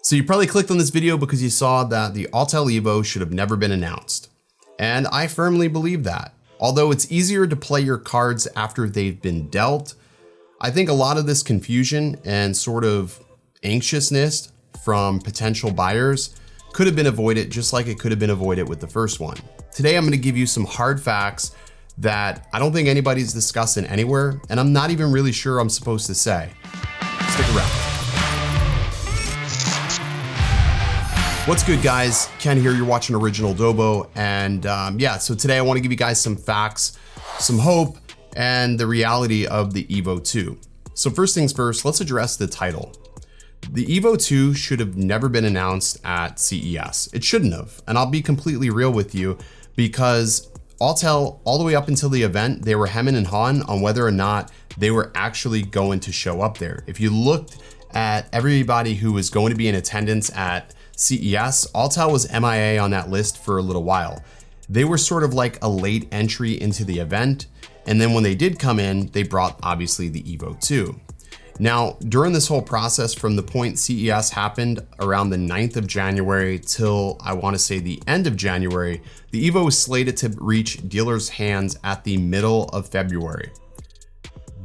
So you probably clicked on this video because you saw that the Autel EVO should have never been announced. And I firmly believe that. Although it's easier to play your cards after they've been dealt, I think a lot of this confusion and sort of anxiousness from potential buyers could have been avoided, just like it could have been avoided with the first one. Today, I'm gonna give you some hard facts that I don't think anybody's discussing anywhere, and I'm not even really sure I'm supposed to say. Stick around. What's good, guys? Ken here, you're watching OriginaldoBo, and yeah, so today I wanna give you guys some facts, some hope, and the reality of the EVO 2. So first things first, let's address the title. The EVO 2 should have never been announced at CES. It shouldn't have, and I'll be completely real with you because Autel, all the way up until the event, they were hemming and hawing on whether or not they were actually going to show up there. If you looked at everybody who was going to be in attendance at CES, Autel was MIA on that list for a little while. They were sort of like a late entry into the event, and then when they did come in, they brought obviously the EVO 2. Now, during this whole process, from the point CES happened around the 9th of January till I want to say the end of January, the EVO was slated to reach dealers' hands at the middle of February,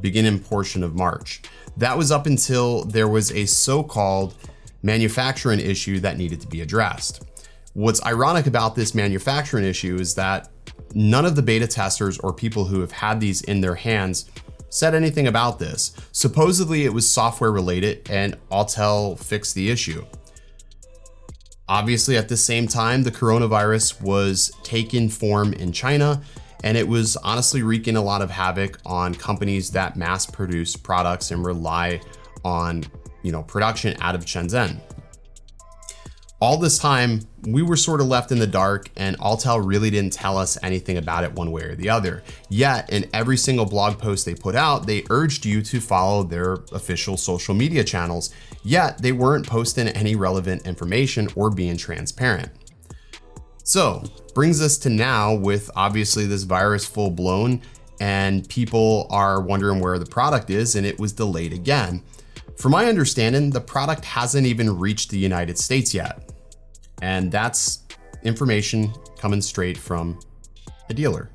beginning portion of March. That was up until there was a so-called manufacturing issue that needed to be addressed. What's ironic about this manufacturing issue is that none of the beta testers or people who have had these in their hands said anything about this. Supposedly it was software related and Autel fixed the issue. Obviously at the same time, the coronavirus was taking form in China, and it was honestly wreaking a lot of havoc on companies that mass produce products and rely on, production out of Shenzhen. All this time, we were sort of left in the dark, and Autel really didn't tell us anything about it one way or the other. Yet, in every single blog post they put out, they urged you to follow their official social media channels, yet they weren't posting any relevant information or being transparent. So, brings us to now with obviously this virus full blown, and people are wondering where the product is, and it was delayed again. From my understanding, the product hasn't even reached the United States yet. And that's information coming straight from a dealer.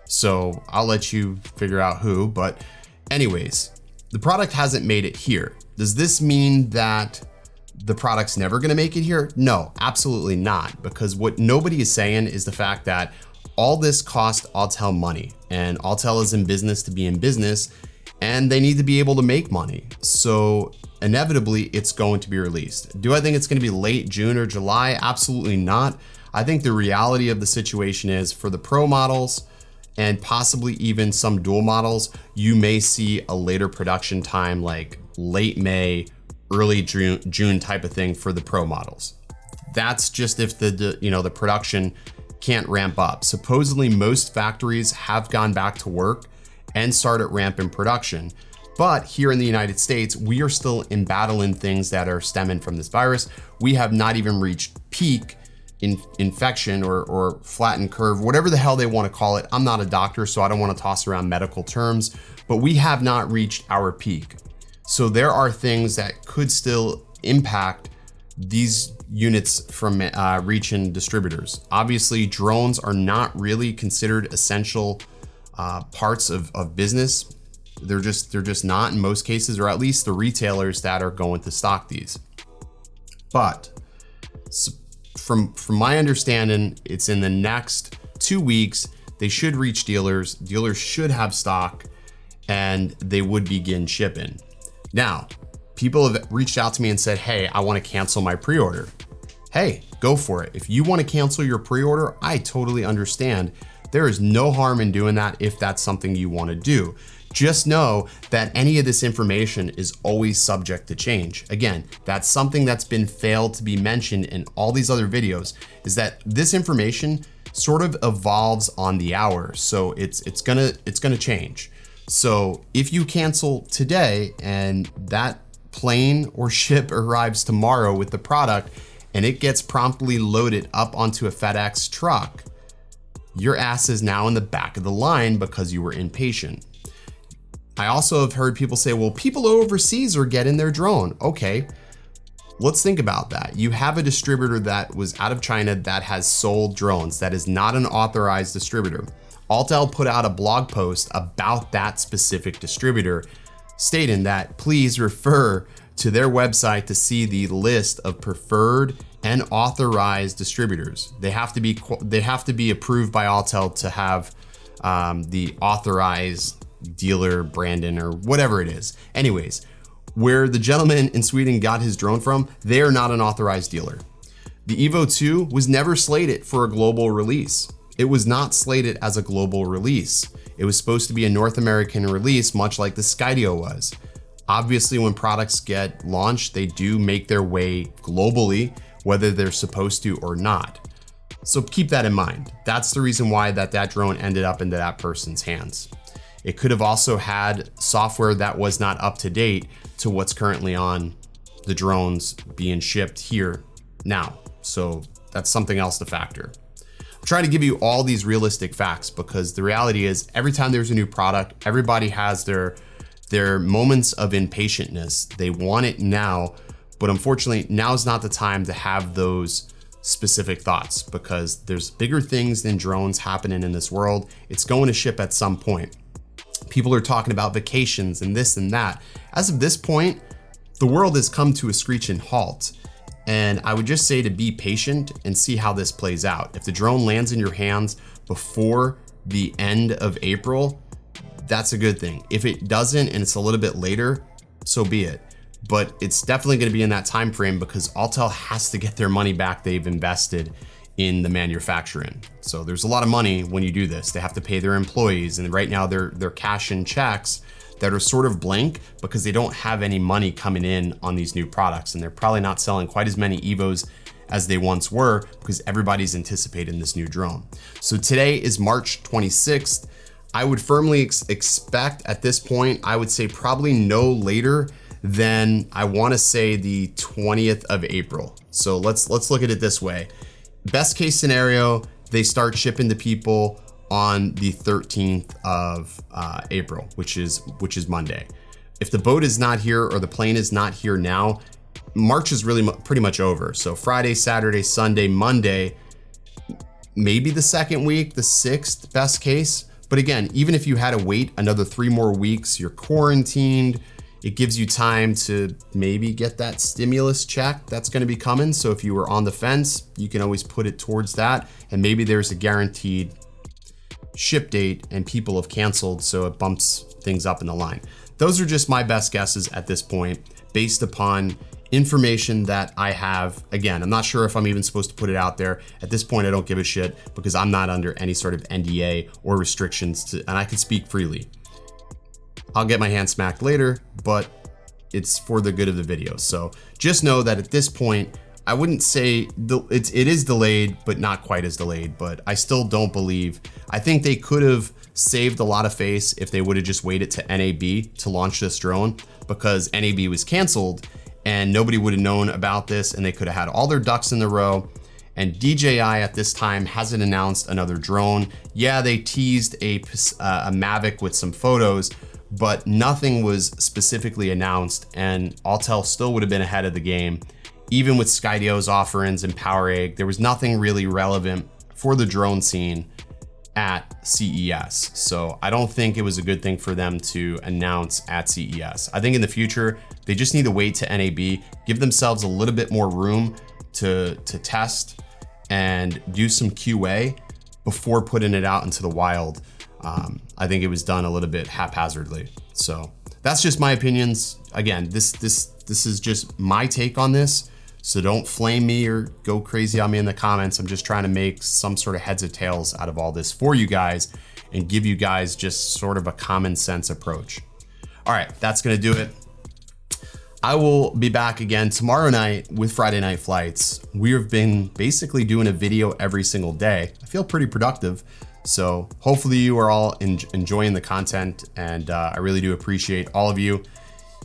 So I'll let you figure out who, but anyways, the product hasn't made it here. Does this mean that the product's never gonna make it here? No, absolutely not, because what nobody is saying is the fact that all this cost Autel money, and Autel is in business to be in business, and they need to be able to make money. So inevitably it's going to be released. Do I think it's going to be late June or July? Absolutely not. I think the reality of the situation is for the Pro models and possibly even some dual models, you may see a later production time, like late May, early June type of thing for the Pro models. That's just if the production can't ramp up. Supposedly most factories have gone back to work and started ramping production. But here in the United States, we are still battling things that are stemming from this virus. We have not even reached peak infection or flattened curve, whatever the hell they want to call it. I'm not a doctor, so I don't want to toss around medical terms, but we have not reached our peak. So there are things that could still impact these units from reaching distributors. Obviously, drones are not really considered essential parts of business. They're just not in most cases, or at least the retailers that are going to stock these. But from my understanding, it's in the next 2 weeks, they should reach dealers. Dealers should have stock and they would begin shipping. Now, people have reached out to me and said, hey, I want to cancel my pre-order. Hey, go for it. If you want to cancel your pre-order, I totally understand. There is no harm in doing that if that's something you want to do. Just know that any of this information is always subject to change. Again, that's something that's been failed to be mentioned in all these other videos, is that this information sort of evolves on the hour. So it's gonna change. So if you cancel today and that plane or ship arrives tomorrow with the product and it gets promptly loaded up onto a FedEx truck, your ass is now in the back of the line because you were impatient. I also have heard people say, well, people overseas are getting their drone. Okay, Let's think about that. You have a distributor that was out of China that has sold drones, that is not an authorized distributor. Autel put out a blog post about that specific distributor, stating that please refer to their website to see the list of preferred and authorized distributors. They have to be approved by Autel to have the authorized dealer, Brandon, or whatever it is. Anyways, where the gentleman in Sweden got his drone from, they are not an authorized dealer. The EVO 2 was never slated for a global release. It was not slated as a global release. It was supposed to be a North American release, much like the Skydio was. Obviously, when products get launched, they do make their way globally, whether they're supposed to or not. So keep that in mind. That's the reason why that drone ended up into that person's hands. It could have also had software that was not up to date to what's currently on the drones being shipped here now. So that's something else to factor. I'm trying to give you all these realistic facts because the reality is every time there's a new product, everybody has their moments of impatientness. They want it now, but unfortunately now is not the time to have those specific thoughts because there's bigger things than drones happening in this world. It's going to ship at some point. People are talking about vacations and this and that. As of this point, the world has come to a screeching halt. And I would just say to be patient and see how this plays out. If the drone lands in your hands before the end of April, that's a good thing. If it doesn't and it's a little bit later, so be it. But it's definitely going to be in that time frame because Autel has to get their money back they've invested in the manufacturing. So there's a lot of money when you do this. They have to pay their employees, and right now they're cashing checks that are sort of blank because they don't have any money coming in on these new products, and they're probably not selling quite as many EVOs as they once were because everybody's anticipating this new drone. So today is March 26th. I would firmly expect at this point, I would say probably no later than I want to say the 20th of April. So let's look at it this way. Best case scenario, they start shipping to people on the 13th of April, which is Monday. If the boat is not here or the plane is not here now, March is really pretty much over. So Friday, Saturday, Sunday, Monday, maybe the second week, the 6th, best case. But again, even if you had to wait another 3 more weeks, you're quarantined, it gives you time to maybe get that stimulus check that's going to be coming. So if you were on the fence, you can always put it towards that. And maybe there's a guaranteed ship date and people have canceled, so it bumps things up in the line. Those are just my best guesses at this point based upon information that I have. Again, I'm not sure if I'm even supposed to put it out there. At this point, I don't give a shit because I'm not under any sort of NDA or restrictions and I can speak freely. I'll get my hand smacked later, but it's for the good of the video. So just know that at this point, I wouldn't say it is delayed, but not quite as delayed, but I still don't believe. I think they could have saved a lot of face if they would have just waited to NAB to launch this drone because NAB was canceled and nobody would have known about this and they could have had all their ducks in the row. And DJI at this time hasn't announced another drone. Yeah, they teased a Mavic with some photos, but nothing was specifically announced and Autel still would have been ahead of the game. Even with Skydio's offerings and PowerEgg, there was nothing really relevant for the drone scene at CES. So I don't think it was a good thing for them to announce at CES. I think in the future, they just need to wait to NAB, give themselves a little bit more room to test and do some QA before putting it out into the wild. I think it was done a little bit haphazardly. So that's just my opinions. Again, this is just my take on this. So don't flame me or go crazy on me in the comments. I'm just trying to make some sort of heads or tails out of all this for you guys and give you guys just sort of a common sense approach. All right, that's gonna do it. I will be back again tomorrow night with Friday Night Flights. We have been basically doing a video every single day. I feel pretty productive. So hopefully you are all enjoying the content, and I really do appreciate all of you,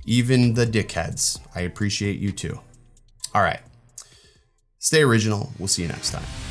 even the dickheads. I appreciate you too. All right, stay original. We'll see you next time.